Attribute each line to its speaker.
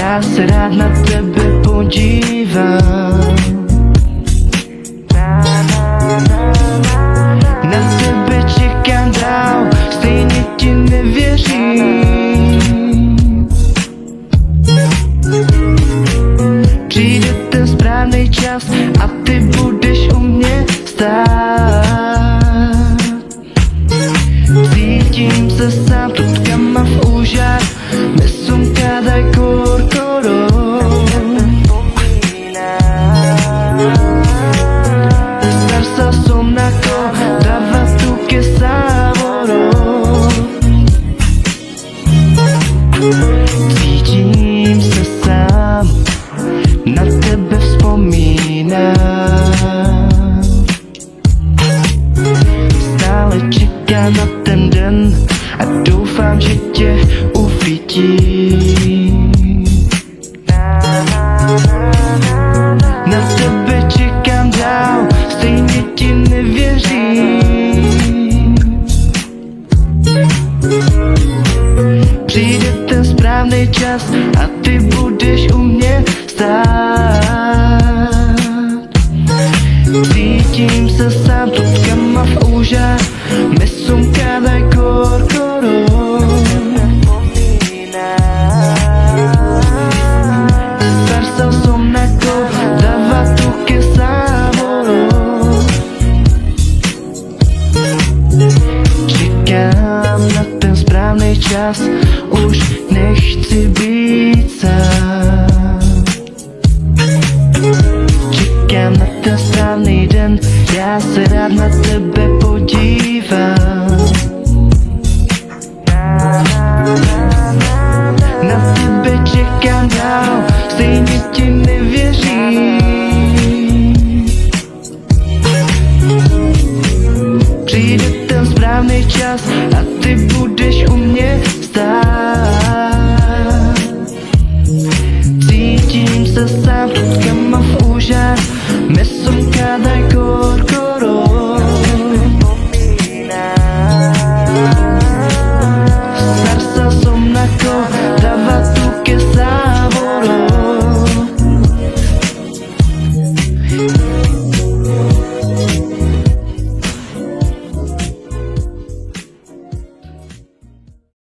Speaker 1: Já se rád na tebe podívám. Na tebe čekám dál, stejně ti nevěřím. Přijde ten správný čas a ty budeš u mě stát. Cítím se sám tutkama v úžach, nesum cada corcoro. Estar sa somnako, dava tu que saboro. Cítím se sám, na tebe vzpomínám. Stále čekám na ten den a doufám, že tě uvidím. Na tebe čekám dál, stejně ti nevěřím. Přijde ten správný čas a ty budeš u